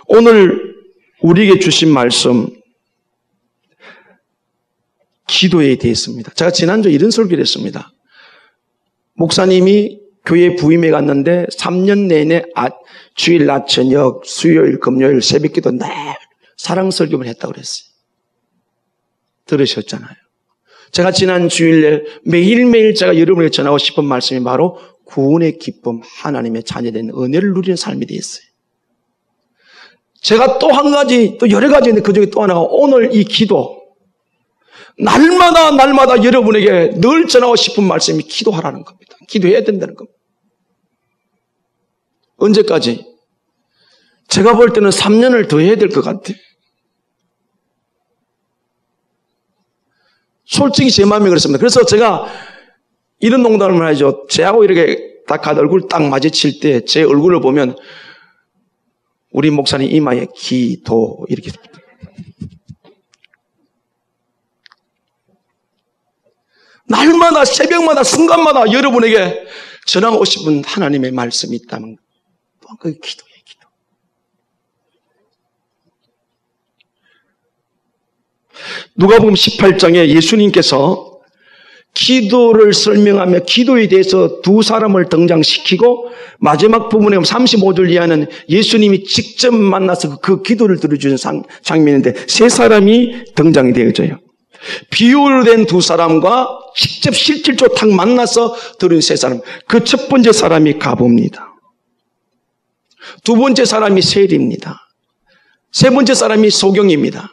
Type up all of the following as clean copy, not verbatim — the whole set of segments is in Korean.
오늘 우리에게 주신 말씀, 기도에 대해서입니다. 제가 지난주에 이런 설교를 했습니다. 목사님이 교회 부임에 갔는데 3년 내내 주일 낮 저녁 수요일 금요일 새벽기도 늘 사랑 설교만 했다고 그랬어요. 들으셨잖아요. 제가 지난 주일날 매일매일 제가 여러분에게 전하고 싶은 말씀이 바로 구원의 기쁨, 하나님의 자녀된 은혜를 누리는 삶이 되었어요. 제가 또 한 가지, 또 여러 가지 있는데 그 중에 또 하나가 오늘 이 기도, 날마다 여러분에게 늘 전하고 싶은 말씀이 기도하라는 겁니다. 기도해야 된다는 겁니다. 언제까지? 제가 볼 때는 3년을 더 해야 될 것 같아요. 솔직히 제 마음이 그렇습니다. 그래서 제가 이런 농담을 하죠. 제하고 이렇게 딱 얼굴 딱 마주칠 때 제 얼굴을 보면 우리 목사님 이마에 기도 이렇게 날마다 새벽마다 순간마다 여러분에게 전하고 싶은 하나님의 말씀이 있다면 그게 기도예요. 기도. 누가복음 18장에 예수님께서 기도를 설명하며 기도에 대해서 두 사람을 등장시키고 마지막 부분에 35절 이하는 예수님이 직접 만나서 그 기도를 들어주는 장면인데 세 사람이 등장이 되어져요. 비유로 된 두 사람과 직접 실질적으로 딱 만나서 들은 세 사람. 그 첫 번째 사람이 가봅니다. 두 번째 사람이 셀입니다. 세 번째 사람이 소경입니다.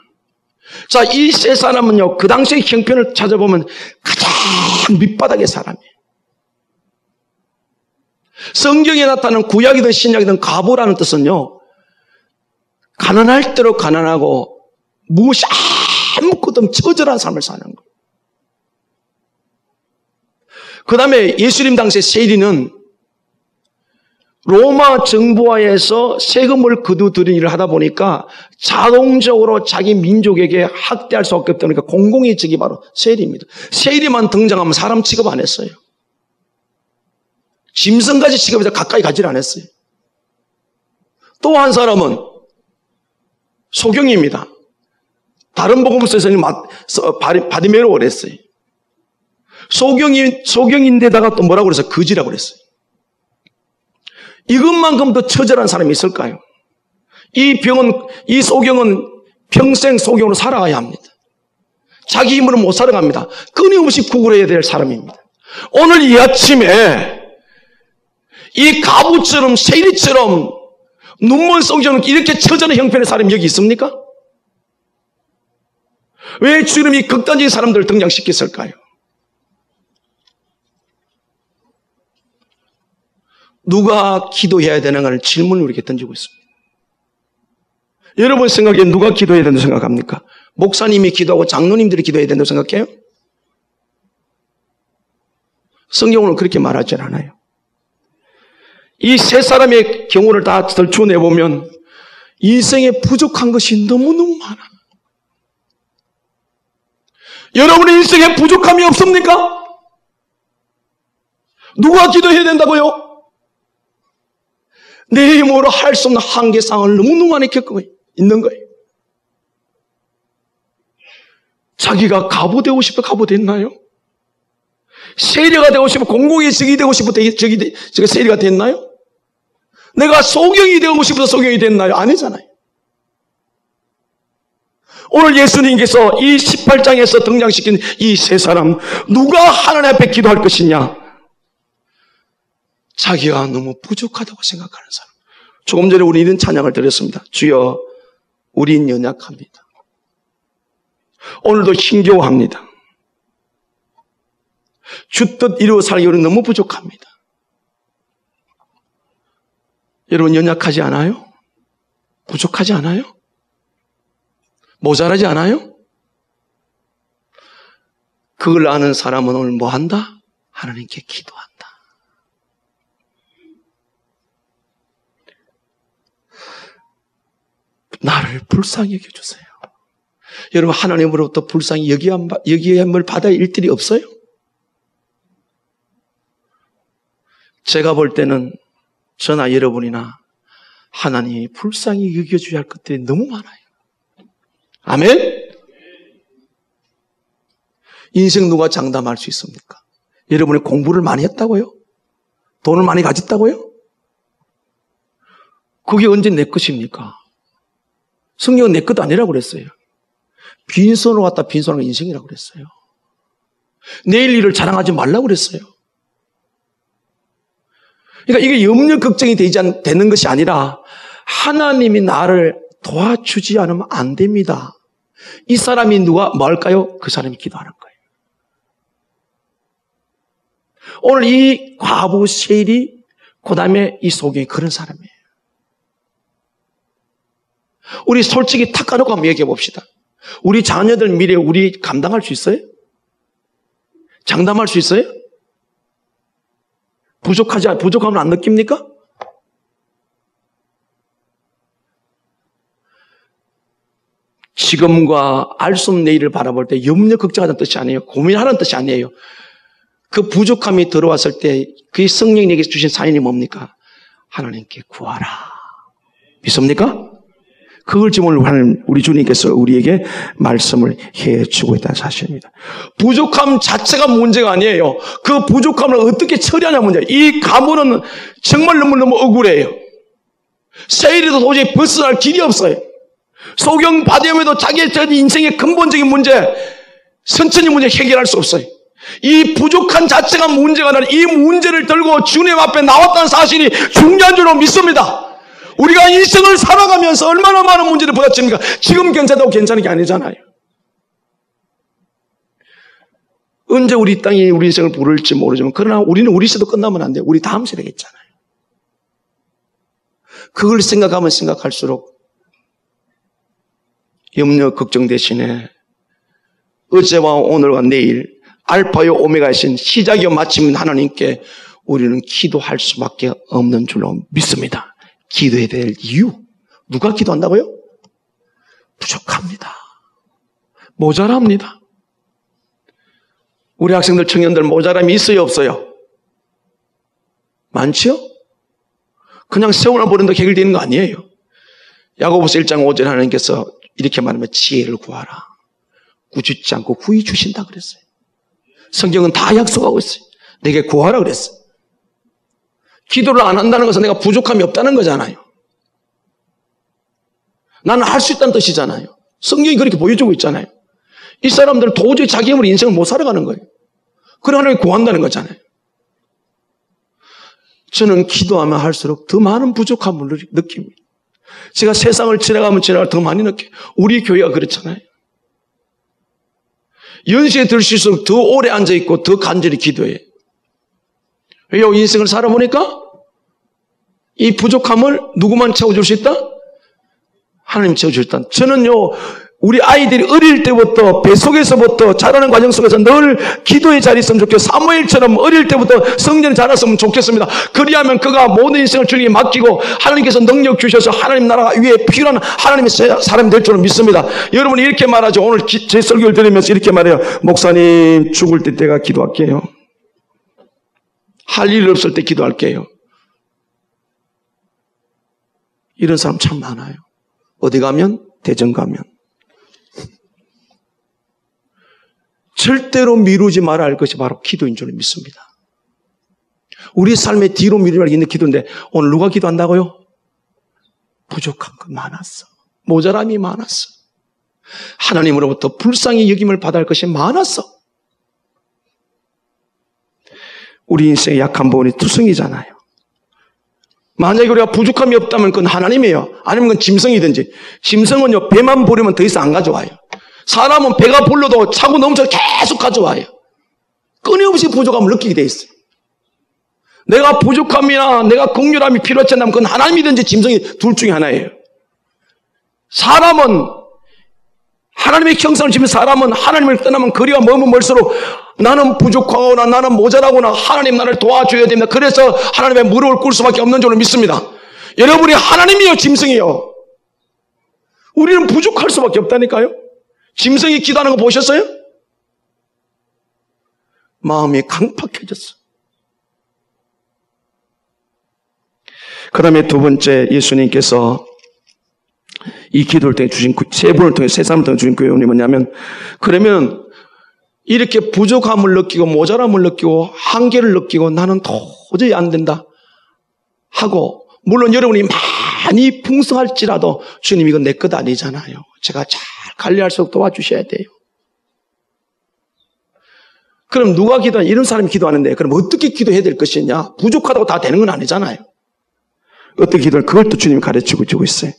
자, 이 세 사람은요, 그 당시의 형편을 찾아보면 가장 밑바닥의 사람이에요. 성경에 나타나는 구약이든 신약이든 가보라는 뜻은요, 가난할 대로 가난하고 무엇이 아무것도 없는 처절한 삶을 사는 거예요. 그 다음에 예수님 당시의 세리는 로마 정부하에서 세금을 거두들이는 일을 하다 보니까 자동적으로 자기 민족에게 학대할 수밖에 없다 보니까 공공의 직이 바로 세리입니다. 세리만 등장하면 사람 취급 안 했어요. 짐승까지 취급해서 가까이 가지를 않았어요. 또 한 사람은 소경입니다. 다른 복음서에서는 바디메로라고 그랬어요. 소경인데다가 또 뭐라고 그랬어요? 거지라고 그랬어요. 이것만큼 더 처절한 사람이 있을까요? 이 소경은 평생 소경으로 살아가야 합니다. 자기 힘으로 못 살아갑니다. 끊임없이 구걸해야 될 사람입니다. 오늘 이 아침에 이 가부처럼 세리처럼 눈먼 소경은 이렇게 처절한 형편의 사람이 여기 있습니까? 왜 주님이 극단적인 사람들을 등장시켰을까요? 누가 기도해야 되는가를 질문을 우리에게 던지고 있습니다. 여러분 생각에 누가 기도해야 된다고 생각합니까? 목사님이 기도하고 장로님들이 기도해야 된다고 생각해요? 성경은 그렇게 말하지 않아요. 이 세 사람의 경우를 다 들춰내보면 인생에 부족한 것이 너무너무 많아. 여러분의 인생에 부족함이 없습니까? 누가 기도해야 된다고요? 내 힘으로 할 수 없는 한계상을 너무너무 많이 겪고 있는 거예요. 자기가 가부되고 싶어 가부됐나요? 세리가 되고 싶어 공공의 적이 되고 싶어 제가 세리가 됐나요? 내가 소경이 되고 싶어서 소경이 됐나요? 아니잖아요. 오늘 예수님께서 이 18장에서 등장시킨 이 세 사람, 누가 하나님 앞에 기도할 것이냐? 자기가 너무 부족하다고 생각하는 사람. 조금 전에 우리 이런 찬양을 드렸습니다. 주여, 우린 연약합니다. 오늘도 힘겨워합니다. 주 뜻 이루어 살기 우리는 너무 부족합니다. 여러분 연약하지 않아요? 부족하지 않아요? 모자라지 않아요? 그걸 아는 사람은 오늘 뭐 한다? 하나님께 기도한다. 나를 불쌍히 여겨주세요. 여러분 하나님으로부터 불쌍히 여기함을 받아야 일들이 없어요? 제가 볼 때는 저나 여러분이나 하나님이 불쌍히 여겨줘야 할 것들이 너무 많아요. 아멘? 인생 누가 장담할 수 있습니까? 여러분이 공부를 많이 했다고요? 돈을 많이 가졌다고요? 그게 언제 내 것입니까? 성경은 내 것 아니라고 그랬어요. 빈손으로 갔다 빈손으로 인생이라고 그랬어요. 내일 일을 자랑하지 말라고 그랬어요. 그러니까 이게 염려 걱정이 되는 것이 아니라 하나님이 나를 도와주지 않으면 안 됩니다. 이 사람이 뭐 할까요? 그 사람이 기도하는 거예요. 오늘 이 과부 세일이 그 다음에 이 소경이 그런 사람이에요. 우리 솔직히 탁 까놓고 한번 얘기해 봅시다. 우리 자녀들 미래 우리 감당할 수 있어요? 장담할 수 있어요? 부족함을 안 느낍니까? 지금과 알 수 없는 내일을 바라볼 때 염려 걱정하는 뜻이 아니에요. 고민하는 뜻이 아니에요. 그 부족함이 들어왔을 때 그 성령에게 주신 사인이 뭡니까? 하나님께 구하라. 믿습니까? 그걸 지금 오늘 우리 주님께서 우리에게 말씀을 해주고 있다는 사실입니다. 부족함 자체가 문제가 아니에요. 그 부족함을 어떻게 처리하냐 문제예요. 이 가문은 정말 너무너무 억울해요. 세일이도 도저히 벗어날 길이 없어요. 소경 바디움에도 자기의 인생의 근본적인 문제, 선천적 문제 해결할 수 없어요. 이 부족한 자체가 문제가 아니라 이 문제를 들고 주님 앞에 나왔다는 사실이 중요한 줄로 믿습니다. 우리가 인생을 살아가면서 얼마나 많은 문제를 부딪힙니까? 지금 괜찮다고 괜찮은 게 아니잖아요. 언제 우리 땅이 우리 인생을 부를지 모르지만 그러나 우리는 우리 시대도 끝나면 안 돼요. 우리 다음 세대가 있잖아요. 그걸 생각하면 생각할수록 염려 걱정 대신에 어제와 오늘과 내일 알파요 오메가이신 시작이요 마침인 하나님께 우리는 기도할 수밖에 없는 줄로 믿습니다. 기도해야 될 이유. 누가 기도한다고요? 부족합니다. 모자랍니다. 우리 학생들, 청년들 모자람이 있어요, 없어요? 많죠? 그냥 세월을 보낸다고 해결되는 거 아니에요. 야고보서 1장 5절에 하나님께서 이렇게 말하면 지혜를 구하라. 꾸짖지 않고 후히 주신다 그랬어요. 성경은 다 약속하고 있어요. 내게 구하라 그랬어요. 기도를 안 한다는 것은 내가 부족함이 없다는 거잖아요. 나는 할 수 있다는 뜻이잖아요. 성경이 그렇게 보여주고 있잖아요. 이 사람들은 도저히 자기 힘으로 인생을 못 살아가는 거예요. 그래 하나님 구한다는 거잖아요. 저는 기도하면 할수록 더 많은 부족함을 느낍니다. 제가 세상을 지나가면 더 많이 느껴요. 우리 교회가 그렇잖아요. 연세에 들수록 더 오래 앉아있고 더 간절히 기도해요. 왜요? 인생을 살아보니까 이 부족함을 누구만 채워줄 수 있다? 하나님 채워줄 수 있다. 저는요, 우리 아이들이 어릴 때부터 뱃속에서부터 자라는 과정 속에서 늘 기도의 자리에 있으면 좋겠어요. 사무엘처럼 어릴 때부터 성전에 자랐으면 좋겠습니다. 그리하면 그가 모든 인생을 주님께 맡기고 하나님께서 능력 주셔서 하나님 나라 위에 필요한 하나님의 사람이 될 줄은 믿습니다. 여러분이 이렇게 말하죠. 오늘 제 설교를 들으면서 이렇게 말해요. 목사님 죽을 때 내가 기도할게요. 할 일 없을 때 기도할게요. 이런 사람 참 많아요. 어디 가면? 대전 가면. 절대로 미루지 말아야 할 것이 바로 기도인 줄 믿습니다. 우리 삶의 뒤로 미루지 말아야 있는 기도인데 오늘 누가 기도한다고요? 부족한 것 많았어. 모자람이 많았어. 하나님으로부터 불쌍히 여김을 받아야 할 것이 많았어. 우리 인생의 약한 부분이 투성이잖아요. 만약에 우리가 부족함이 없다면 그건 하나님이에요. 아니면 그건 짐승이든지. 짐승은요, 배만 부르면 더 이상 안 가져와요. 사람은 배가 불러도 차고 넘쳐 계속 가져와요. 끊임없이 부족함을 느끼게 돼 있어요. 내가 부족함이나 내가 긍휼함이 필요하지 않다면 그건 하나님이든지 짐승이 둘 중에 하나예요. 사람은 하나님의 형상을 지닌 사람은 하나님을 떠나면 거리가 머면 멀수록 나는 부족하거나 나는 모자라거나 하나님 나를 도와줘야 됩니다. 그래서 하나님의 무릎을 꿇을 수밖에 없는 줄로 믿습니다. 여러분이 하나님이요 짐승이요. 우리는 부족할 수밖에 없다니까요. 짐승이 기도하는 거 보셨어요? 마음이 강팍해졌어. 그 다음에 두 번째, 예수님께서 이 기도를 통해 주신 세 분을 통해 세 사람을 통해 주신 교훈이 뭐냐면, 그러면 이렇게 부족함을 느끼고 모자람을 느끼고 한계를 느끼고 나는 도저히 안 된다 하고, 물론 여러분이 많이 풍성할지라도 주님 이건 내 것 아니잖아요. 제가 잘 관리할 수 있도록 도와주셔야 돼요. 그럼 누가 기도하냐? 이런 사람이 기도하는데 그럼 어떻게 기도해야 될 것이냐? 부족하다고 다 되는 건 아니잖아요. 어떻게 기도할 그걸 또 주님이 가르치고 주고 있어요.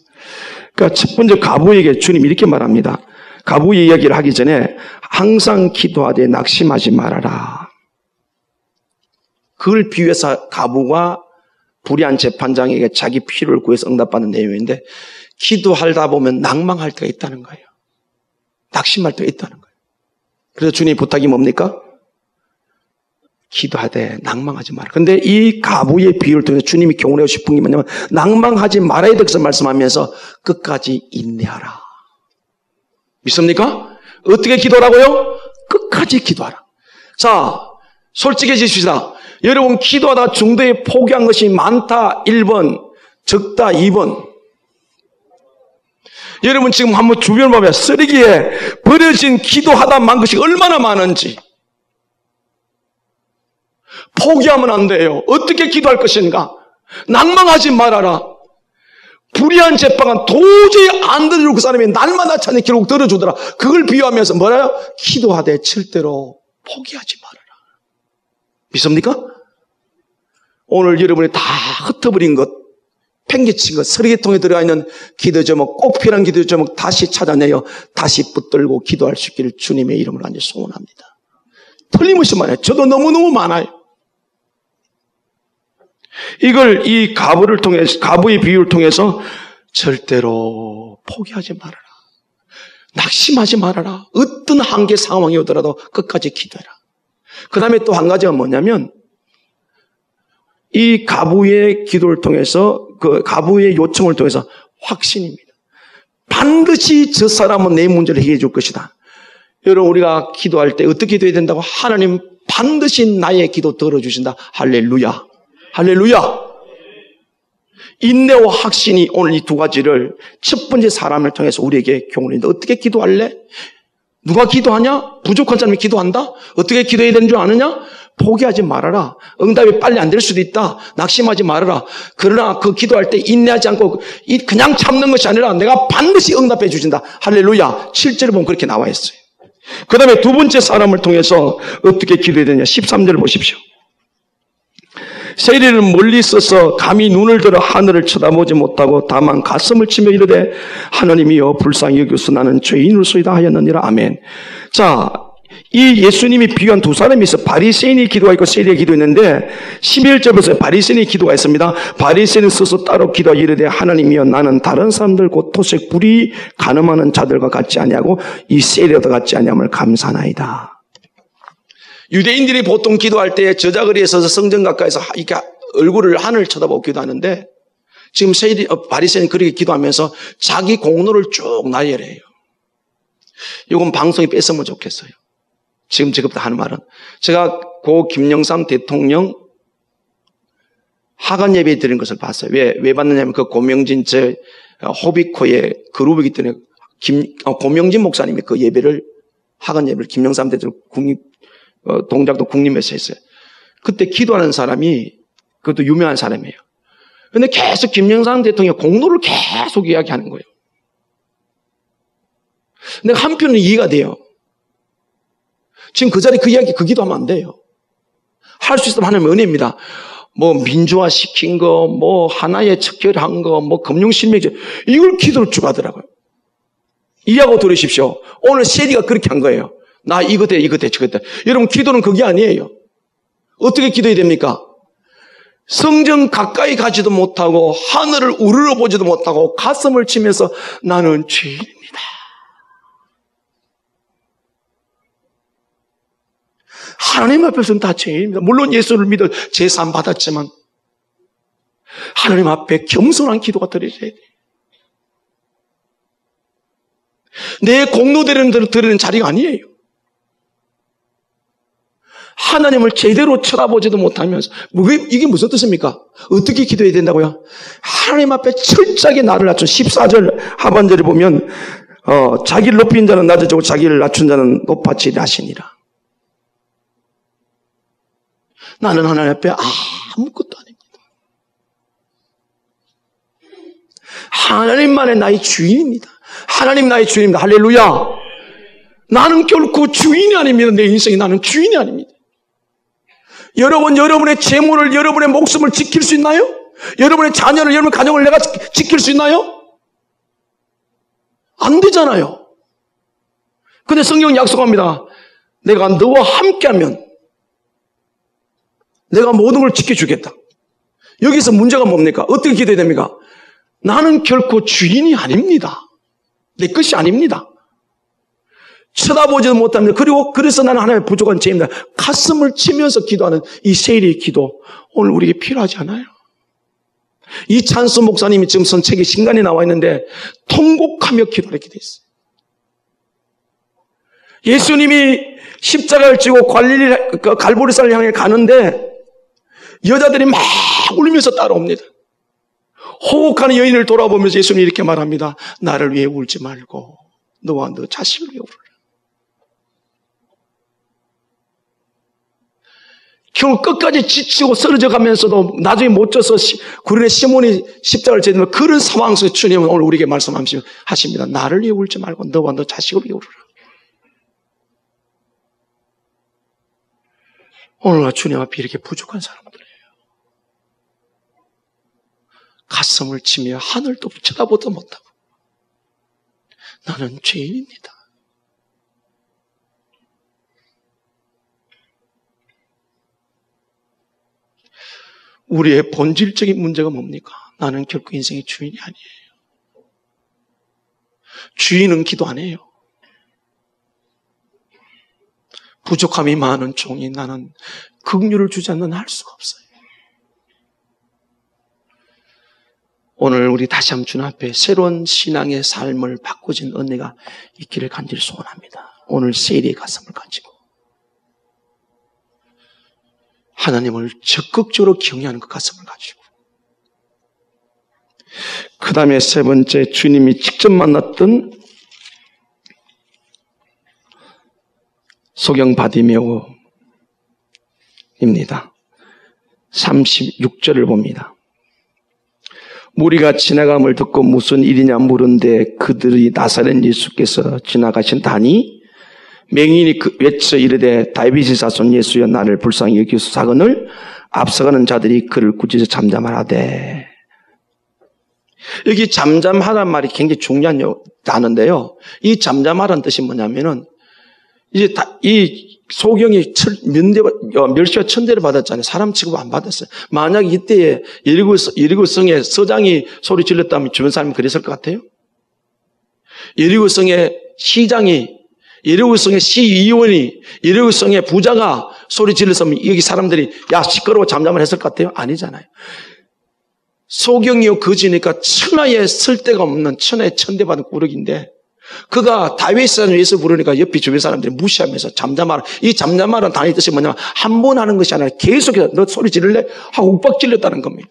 그러니까 첫 번째 가부에게 주님이 이렇게 말합니다. 가부의 이야기를 하기 전에 항상 기도하되 낙심하지 말아라. 그걸 비유해서 가부가 불의한 재판장에게 자기 필요를 구해서 응답받는 내용인데, 기도하다 보면 낭망할 때가 있다는 거예요. 낙심할 때가 있다는 거예요. 그래서 주님 부탁이 뭡니까? 기도하되 낭망하지 마라. 근데 이 가부의 비유를 통해서 주님이 교훈하고 싶은 게 뭐냐면, 낭망하지 말아야 될 것을 말씀하면서 끝까지 인내하라. 믿습니까? 어떻게 기도하라고요? 끝까지 기도하라. 자, 솔직해지십시다. 여러분 기도하다 중도에 포기한 것이 많다 1번, 적다 2번. 여러분 지금 한번 주변을 보면 쓰레기에 버려진 기도하다 만 것이 얼마나 많은지. 포기하면 안 돼요. 어떻게 기도할 것인가? 낭망하지 말아라. 불의한 재판은 도저히 안 들어줄 그 사람이 날마다 찬양 기록 들어주더라. 그걸 비유하면서 뭐라요? 기도하되 절대로 포기하지 말아라. 믿습니까? 오늘 여러분이 다 흩어버린 것, 팽개친 것, 쓰레기통에 들어가 있는 기도 제목, 꼭 필요한 기도 제목 다시 찾아내요. 다시 붙들고 기도할 수 있기를 주님의 이름으로 간절히 소원합니다. 틀림없이 많아요. 저도 너무너무 많아요. 이걸 이 가부를 통해서, 가부의 비유를 통해서 절대로 포기하지 말아라. 낙심하지 말아라. 어떤 한계 상황이 오더라도 끝까지 기도해라. 그 다음에 또 한 가지가 뭐냐면, 이 가부의 기도를 통해서, 그 가부의 요청을 통해서 확신입니다. 반드시 저 사람은 내 문제를 해결해 줄 것이다. 여러분, 우리가 기도할 때 어떻게 기도해야 된다고? 하나님 반드시 나의 기도 들어주신다. 할렐루야. 할렐루야. 인내와 확신이 오늘 이 두 가지를 첫 번째 사람을 통해서 우리에게 교훈했는데, 어떻게 기도할래? 누가 기도하냐? 부족한 사람이 기도한다? 어떻게 기도해야 되는 줄 아느냐? 포기하지 말아라. 응답이 빨리 안 될 수도 있다. 낙심하지 말아라. 그러나 그 기도할 때 인내하지 않고 그냥 참는 것이 아니라 내가 반드시 응답해 주신다. 할렐루야. 7절에 보면 그렇게 나와 있어요. 그 다음에 두 번째 사람을 통해서 어떻게 기도해야 되냐? 13절을 보십시오. 세리는 멀리 있어서 감히 눈을 들어 하늘을 쳐다보지 못하고 다만 가슴을 치며 이르되 하나님이여 불쌍히 여기소서 나는 죄인으로소이다 하였느니라. 아멘. 자, 이 예수님이 비유한 두 사람이 있어. 바리새인이 기도가 있고 세리가 기도했는데 11절에서 바리새인이 기도가 있습니다. 바리새인은 서서 따로 기도하 이르되 하나님이여 나는 다른 사람들 곧 토색 불이 간음하는 자들과 같지 아니하고 이 세리와도 같지 아니함을 감사나이다. 유대인들이 보통 기도할 때 저자거리에 서서 성전 가까이서 이렇게 얼굴을 하늘을 쳐다보고 기도하는데, 지금 바리새인은 그렇게 기도하면서 자기 공로를 쭉 나열해요. 이건 방송에 뺐으면 좋겠어요. 지금 지금부터 하는 말은, 제가 고 김영삼 대통령 하간 예배 드린 것을 봤어요. 왜 봤느냐면 그 고명진 호비코의 그룹이기 때문에 고명진 목사님이 그 예배를, 하간 예배를 김영삼 대통령 동작도 국립에서 했어요. 그때 기도하는 사람이, 그것도 유명한 사람이에요. 근데 계속 김영삼 대통령 공로를 계속 이야기하는 거예요. 근데 한편은 이해가 돼요. 지금 그 자리에 그 이야기, 그 기도하면 안 돼요. 할 수 있으면 하나님의 은혜입니다. 뭐 민주화 시킨 거, 뭐 하나에 척결한 거, 뭐 금융실명제, 이걸 기도를 쭉 하더라고요. 이해하고 들으십시오. 오늘 세리가 그렇게 한 거예요. 나 이거 돼, 이거 돼, 저거 돼. 여러분, 기도는 그게 아니에요. 어떻게 기도해야 됩니까? 성전 가까이 가지도 못하고 하늘을 우러러 보지도 못하고 가슴을 치면서 나는 죄인입니다. 하나님 앞에서는 다 죄인입니다. 물론 예수를 믿어 제사 받았지만 하나님 앞에 겸손한 기도가 드려져야 돼요. 내 공로 드리는 자리가 아니에요. 하나님을 제대로 쳐다보지도 못하면서 이게 무슨 뜻입니까? 어떻게 기도해야 된다고요? 하나님 앞에 철저하게 나를 낮춘 14절 하반절에 보면 자기를 높인 자는 낮아지고 자기를 낮춘 자는 높아지리라 하시니라. 나는 하나님 앞에 아무것도 아닙니다. 하나님만의 나의 주인입니다. 하나님 나의 주인입니다. 할렐루야. 나는 결코 주인이 아닙니다. 내 인생이 나는 주인이 아닙니다. 여러분, 여러분의 재물을, 여러분의 목숨을 지킬 수 있나요? 여러분의 자녀를, 여러분의 가정을 내가 지킬 수 있나요? 안 되잖아요. 근데 성경은 약속합니다. 내가 너와 함께하면 내가 모든 걸 지켜주겠다. 여기서 문제가 뭡니까? 어떻게 기도해야 됩니까? 나는 결코 주인이 아닙니다. 내 것이 아닙니다. 쳐다보지도 못합니다. 그리고 그래서 나는 하나님의 부족한 죄입니다. 가슴을 치면서 기도하는 이 세리의 기도, 오늘 우리에게 필요하지 않아요? 이찬수 목사님이 지금 쓴 책이 신간에 나와 있는데 통곡하며 기도를 했게 돼 있어요. 예수님이 십자가를 지고 갈보리산을 향해 가는데 여자들이 막 울면서 따라옵니다. 호흡하는 여인을 돌아보면서 예수님이 이렇게 말합니다. 나를 위해 울지 말고 너와 너 자식을 위해 울어라. 결국 끝까지 지치고 쓰러져 가면서도 나중에 못 져서 구린의 시몬이 십자가를 지는 그런 상황 속에 주님은 오늘 우리에게 말씀하십니다. 나를 위해 울지 말고 너와 너 자식을 위해 울어라. 오늘날 주님 앞에 이렇게 부족한 사람들이에요. 가슴을 치며 하늘도 쳐다보도 못하고 나는 죄인입니다. 우리의 본질적인 문제가 뭡니까? 나는 결코 인생의 주인이 아니에요. 주인은 기도 안 해요. 부족함이 많은 종이 나는 긍휼을 주지 않는 할 수가 없어요. 오늘 우리 다시 한번 주님 앞에 새로운 신앙의 삶을 바꾸진 은혜가 있기를 간절히 소원합니다. 오늘 세리의 가슴을 가지고 하나님을 적극적으로 경외하는 그 가슴을 가지고 그 다음에 세 번째 주님이 직접 만났던 소경 바디메오입니다. 36절을 봅니다. 무리가 지나감을 듣고 무슨 일이냐 물은데 그들이 나사렛 예수께서 지나가신다니 맹인이 외쳐 이르되 다윗의 자손 예수여 나를 불쌍히 여기소서 하거늘 앞서가는 자들이 그를 꾸짖어 잠잠하라되. 여기 잠잠하란 말이 굉장히 중요한 단어인데요. 이 잠잠하라는 뜻이 뭐냐면은 이제 이 소경이 멸시와 천대를 받았잖아요. 사람 취급 안 받았어요. 만약 이때에 여리고성의 서장이 소리 질렀다면 주변 사람이 그랬을 것 같아요? 여리고성의 시장이, 여리고성의 시의원이, 여리고성의 부자가 소리 질렀으면 여기 사람들이 야 시끄러워 잠잠을 했을 것 같아요? 아니잖아요. 소경이요 거지니까 천하에 쓸 데가 없는 천하에 천대받은 꾸러기인데 그가 다윗의 자손 예수 부르니까 옆에 주변 사람들이 무시하면서 잠잠하라. 이 잠잠하라는 단어의 뜻이 뭐냐면 한 번 하는 것이 아니라 계속해서 너 소리 지를래? 하고 욱박 질렀다는 겁니다.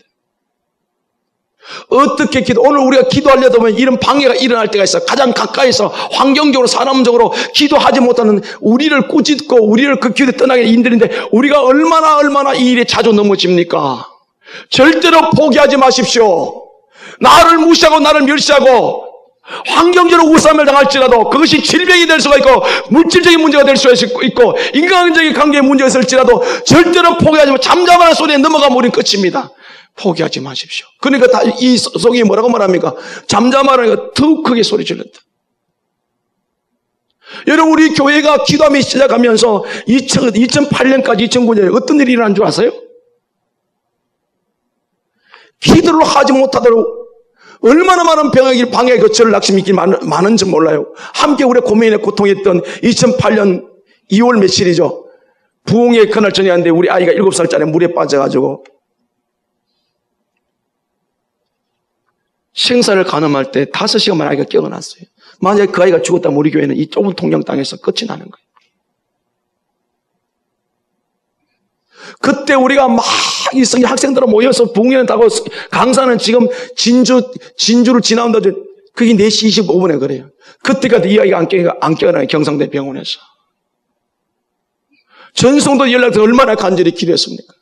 어떻게 오늘 우리가 기도하려다 보면 이런 방해가 일어날 때가 있어요. 가장 가까이서 환경적으로 사람적으로 기도하지 못하는 우리를 꾸짖고 우리를 그 길에 떠나게 인들인데 우리가 얼마나 이 일에 자주 넘어집니까? 절대로 포기하지 마십시오. 나를 무시하고 나를 멸시하고 환경적으로 우상을 당할지라도 그것이 질병이 될 수가 있고 물질적인 문제가 될 수가 있고 인간적인 관계에 문제가 있을지라도 절대로 포기하지 마시고 잠잠하는 소리에 넘어가면 우리는 끝입니다. 포기하지 마십시오. 그러니까 이 속이 뭐라고 말합니까? 잠잠하라니까 더 크게 소리 질렀다. 여러분 우리 교회가 기도하기 시작하면서 2008년까지 2009년에 어떤 일이 일어난 줄 아세요? 기도를 하지 못하도록 얼마나 많은 방해가 저를 낙심있기 많은지 몰라요. 함께 우리 고민에 고통했던 2008년 2월 며칠이죠. 부흥의 그날 저녁인데 우리 아이가 7살짜리 물에 빠져가지고 생사를 가늠할 때 5시간 만에 아이가 깨어났어요. 만약에 그 아이가 죽었다면 우리 교회는 이 좁은 통영 땅에서 끝이 나는 거예요. 그때 우리가 막 이 학생들 모여서 봉연하고 강사는 지금 진주를 지나온다. 그게 4시 25분에 그래요. 그때까지 이야기가 안 깨어나요. 경상대 병원에서. 전송도 연락해서 얼마나 간절히 기도했습니까?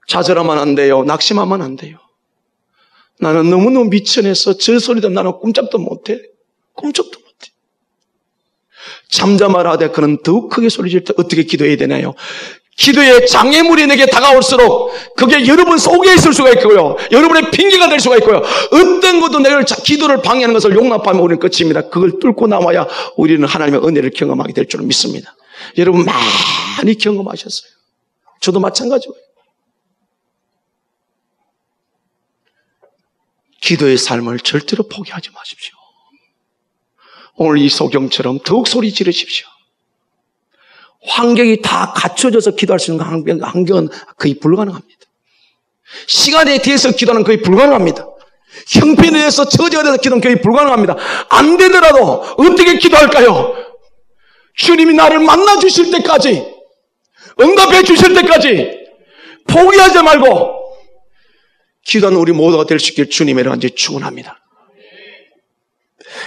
좌절하면 안 돼요. 낙심하면 안 돼요. 나는 너무너무 미천해서 저 소리도 나는 꼼짝도 못해. 꼼짝도 못해. 잠잠하라 그는 더욱 크게 소리질 때 어떻게 기도해야 되나요? 기도의 장애물이 내게 다가올수록 그게 여러분 속에 있을 수가 있고요. 여러분의 핑계가 될 수가 있고요. 어떤 것도 내가 기도를 방해하는 것을 용납하면 우리는 끝입니다. 그걸 뚫고 나와야 우리는 하나님의 은혜를 경험하게 될 줄 믿습니다. 여러분 많이 경험하셨어요. 저도 마찬가지고요. 기도의 삶을 절대로 포기하지 마십시오. 오늘 이 소경처럼 더욱 소리 지르십시오. 환경이 다 갖춰져서 기도할 수 있는 환경은 거의 불가능합니다. 시간에 대해서 기도하는 거의 불가능합니다. 형편에 대해서 처지가 돼서 기도는 거의 불가능합니다. 안 되더라도 어떻게 기도할까요? 주님이 나를 만나 주실 때까지, 응답해 주실 때까지 포기하지 말고 기도하는 우리 모두가 될 수 있길 주님의 이름으로 축원합니다.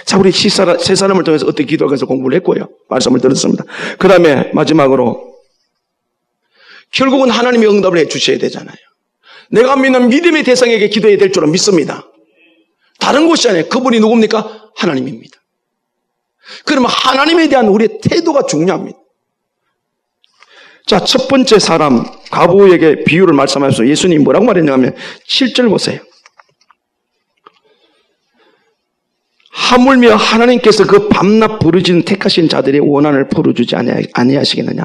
자, 우리 세 사람을 통해서 어떻게 기도하기 위해서 공부를 했고요. 말씀을 들었습니다. 그 다음에 마지막으로 결국은 하나님이 응답을 해 주셔야 되잖아요. 내가 믿는 믿음의 대상에게 기도해야 될 줄은 믿습니다. 다른 곳이 아니에요. 그분이 누굽니까? 하나님입니다. 그러면 하나님에 대한 우리의 태도가 중요합니다. 자, 첫 번째 사람 과부에게 비유를 말씀하셔서 예수님이 뭐라고 말했냐면 7절 보세요. 하물며 하나님께서 그 밤낮 부르짖는 택하신 자들의 원한을 풀어주지 아니하시겠느냐.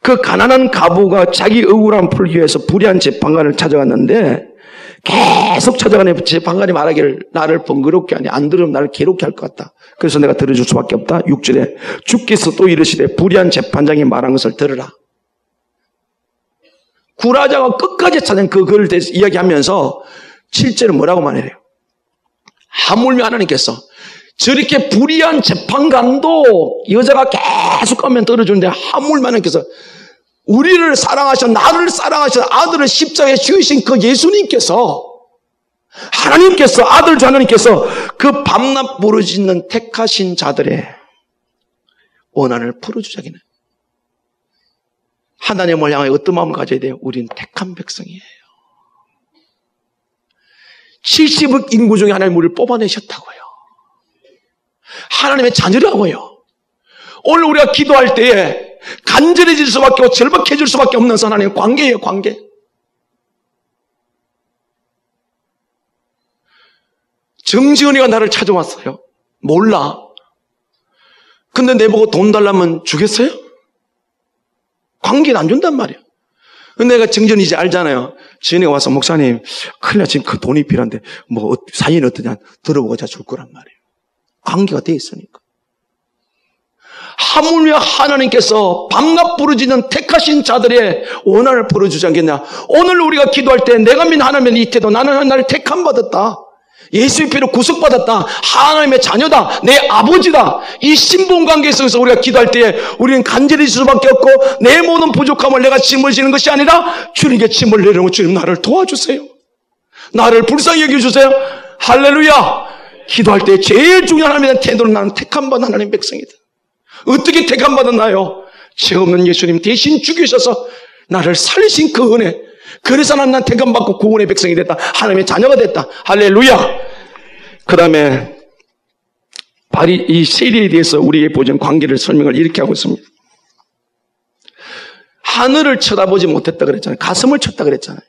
그 가난한 과부가 자기 억울함 풀기 위해서 불의한 재판관을 찾아갔는데 계속 찾아가는 재판관이 말하기를 나를 번거롭게 하니 안 들으면 나를 괴롭게 할 것 같다. 그래서 내가 들어줄 수밖에 없다. 6절에 주께서 또 이르시되 불의한 재판장이 말한 것을 들으라. 구라자가 끝까지 찾은 그걸 대해서 이야기하면서 7절은 뭐라고 말해요? 하물며 하나님께서 저렇게 불의한 재판관도 여자가 계속 가면 들어주는데 하물며 하나님께서 우리를 사랑하셔 나를 사랑하셔 아들을 십자가에 죽이신 그 예수님께서 하나님께서 아들 주 하나님께서 그 밤낮 부르짖는 택하신 자들의 원한을 풀어주자기는 하나님을 향해 어떤 마음을 가져야 돼요? 우린 택한 백성이에요. 70억 인구 중에 하나님 우리를 뽑아내셨다고요. 하나님의 자녀라고요. 오늘 우리가 기도할 때에 간절해질 수밖에 없고 절박해질 수밖에 없는 하나님의 관계예요. 관계. 정지은이가 나를 찾아왔어요. 몰라. 근데 내보고 돈 달라면 주겠어요? 관계는 안 준단 말이에요. 근데 내가 정지은이 이제 알잖아요. 지은이가 와서 목사님 큰일 나 지금 그 돈이 필요한데 뭐 사연이 어떠냐 들어보고 제가 줄 거란 말이에요. 관계가 돼 있으니까. 하물며 하나님께서 밤낮 부르짖는 택하신 자들의 원한을 풀어주지 않겠냐. 오늘 우리가 기도할 때 내가 믿는 하나님의 이 태도 나는 나를 택함 받았다. 예수의 피로 구속받았다. 하나님의 자녀다. 내 아버지다. 이 신분관계에 있어서 우리가 기도할 때에 우리는 간절해질 수밖에 없고 내 모든 부족함을 내가 짐을 지는 것이 아니라 주님께 짐을 내려놓고 주님 나를 도와주세요. 나를 불쌍히 여겨주세요. 할렐루야. 기도할 때 제일 중요한 하나님의 태도는 나는 택함받은 하나님의 백성이다. 어떻게 택함받았나요? 죄 없는 예수님 대신 죽이셔서 나를 살리신 그 은혜. 그래서 난 택함받고 구원의 백성이 됐다. 하나님의 자녀가 됐다. 할렐루야. 그 다음에 이 세리에 대해서 우리에게 보여준 관계를 설명을 이렇게 하고 있습니다. 하늘을 쳐다보지 못했다 그랬잖아요. 가슴을 쳤다 그랬잖아요.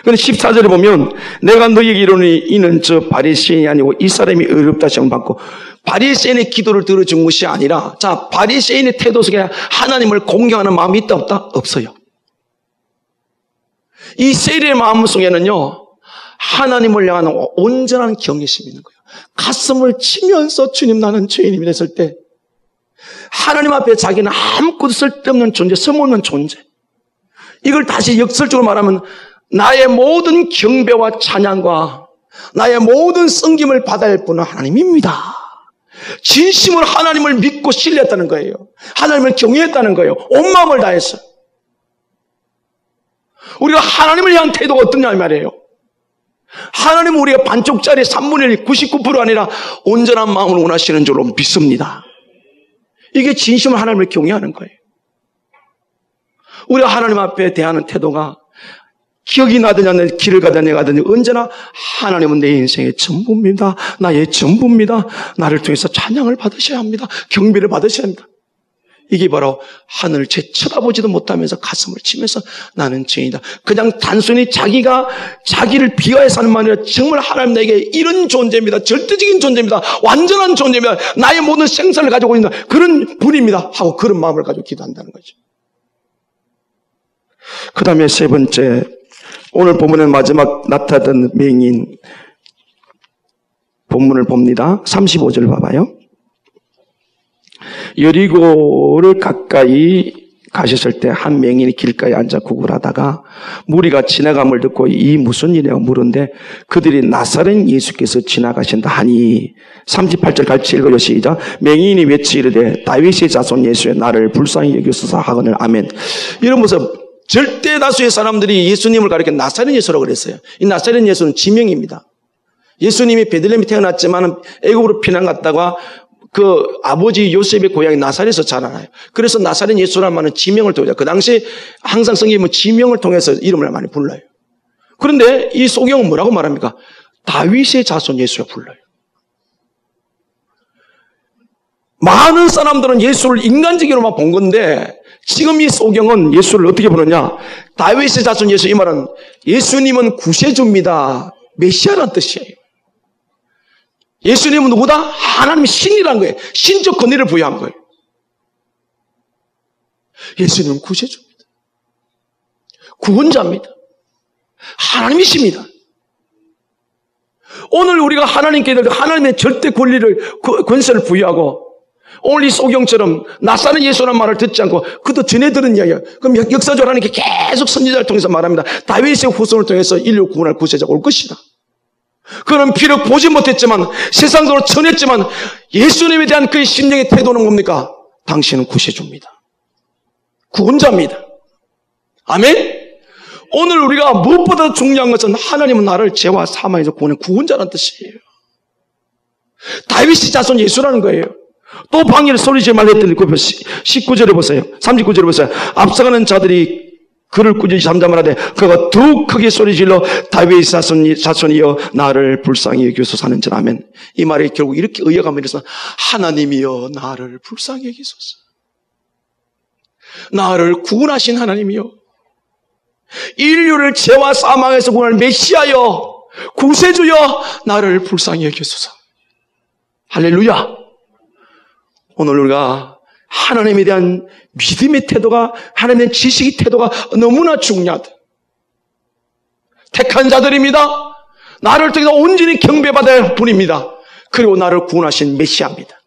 그런데 14절에 보면 내가 너희에게 이르노니 이는 저 바리새인이 아니고 이 사람이 의롭다 시험을 받고 바리새인의 기도를 들어준 것이 아니라 자 바리새인의 태도 속에 하나님을 공경하는 마음이 있다 없다? 없어요. 이 세리의 마음 속에는요 하나님을 향한 온전한 경외심이 있는 거예요. 가슴을 치면서 주님 나는 죄인임이 됐을 때 하나님 앞에 자기는 아무것도 쓸데없는 존재, 쓸모없는 존재. 이걸 다시 역설적으로 말하면 나의 모든 경배와 찬양과 나의 모든 섬김을 받아야 할 분은 하나님입니다. 진심으로 하나님을 믿고 신뢰했다는 거예요. 하나님을 경외했다는 거예요. 온 마음을 다해서. 우리가 하나님을 향한 태도가 어떠냐 이 말이에요. 하나님은 우리가 반쪽짜리 3분의 1, 99% 아니라 온전한 마음을 원하시는 줄로 믿습니다. 이게 진심으로 하나님을 경외하는 거예요. 우리가 하나님 앞에 대하는 태도가 기억이 나더냐, 길을 가더냐, 가더냐, 언제나 하나님은 내 인생의 전부입니다. 나의 전부입니다. 나를 통해서 찬양을 받으셔야 합니다. 경배를 받으셔야 합니다. 이게 바로 하늘을 쳐다보지도 못하면서 가슴을 치면서 나는 죄인이다. 그냥 단순히 자기를 비하해서 하는 말이 아니라 정말 하나님 내게 이런 존재입니다. 절대적인 존재입니다. 완전한 존재입니다. 나의 모든 생사를 가지고 있는 그런 분입니다. 하고 그런 마음을 가지고 기도한다는 거죠. 그 다음에 세 번째, 오늘 본문의 마지막 나타났던 맹인 본문을 봅니다. 35절 봐봐요. 여리고를 가까이 가셨을 때 한 맹인이 길가에 앉아 구걸하다가 무리가 지나감을 듣고 이 무슨 일이냐고 물은데 그들이 나사렛 예수께서 지나가신다 하니 38절 같이 읽어요. 시작. 맹인이 외치 이르되 다윗의 자손 예수여 나를 불쌍히 여기소서 하거늘 아멘. 이런 모습 절대 다수의 사람들이 예수님을 가리켜 나사렛 예수라고 그랬어요. 이 나사렛 예수는 지명입니다. 예수님이 베들레헴에 태어났지만 애굽으로 피난 갔다가 그 아버지 요셉의 고향이 나사렛에서 자라나요. 그래서 나사렛 예수라는 말은 지명을 통해서 그 당시 항상 성경은 지명을 통해서 이름을 많이 불러요. 그런데 이 소경은 뭐라고 말합니까? 다윗의 자손 예수라 불러요. 많은 사람들은 예수를 인간적으로만 본 건데 지금 이 소경은 예수를 어떻게 부르냐? 다윗의 자손 예수, 이 말은 예수님은 구세주입니다. 메시아라는 뜻이에요. 예수님은 누구다? 하나님의 신이라는 거예요. 신적 권위를 부여한 거예요. 예수님은 구세주입니다. 구원자입니다. 하나님이십니다. 오늘 우리가 하나님께 하나님의 절대 권리를, 권세를 부여하고 오늘 이 소경처럼 나사렛 예수라는 말을 듣지 않고 그도 전해 들은 이야기예요. 그럼 역사적으로 하나님께 계속 선지자를 통해서 말합니다. 다윗의 후손을 통해서 인류 구원할 구세자가 올 것이다. 그는 비록 보지 못했지만 세상적으로 전했지만 예수님에 대한 그의 심령의 태도는 뭡니까? 당신은 구세주입니다. 구원자입니다. 아멘? 오늘 우리가 무엇보다 중요한 것은 하나님은 나를 죄와 사망에서 구원한 구원자라는 뜻이에요. 다윗의 자손 예수라는 거예요. 또 방언을 소리지지 말라 했더니 19절에 보세요. 39절에 보세요. 앞서가는 자들이 그를 꾸짖지 잠잠을 하되 그가 더욱 크게 소리질러 다윗의 자손이여 나를 불쌍히 여기소서 하는지라. 아멘. 이 말이 결국 이렇게 의역하면서 하나님이여 나를 불쌍히 여기소서. 나를 구원하신 하나님이여, 인류를 죄와 사망에서 구원할 메시아여, 구세주여 나를 불쌍히 여기소서. 할렐루야. 오늘 우리가 하나님에 대한 믿음의 태도가, 하나님에 대한 지식의 태도가 너무나 중요하다. 택한 자들입니다. 나를 통해서 온전히 경배받아야 할 분입니다. 그리고 나를 구원하신 메시아입니다.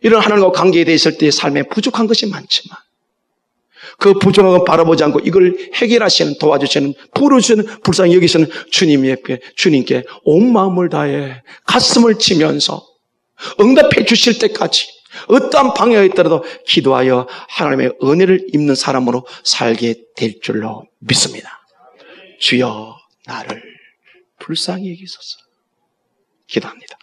이런 하나님과 관계에 대해 있을 때 삶에 부족한 것이 많지만 그 부족한 걸 바라보지 않고 이걸 해결하시는, 도와주시는, 풀어주시는, 불쌍히 여기시는 주님께 온 마음을 다해 가슴을 치면서 응답해 주실 때까지 어떠한 방해가 있더라도 기도하여 하나님의 은혜를 입는 사람으로 살게 될 줄로 믿습니다. 주여 나를 불쌍히 여기소서. 기도합니다.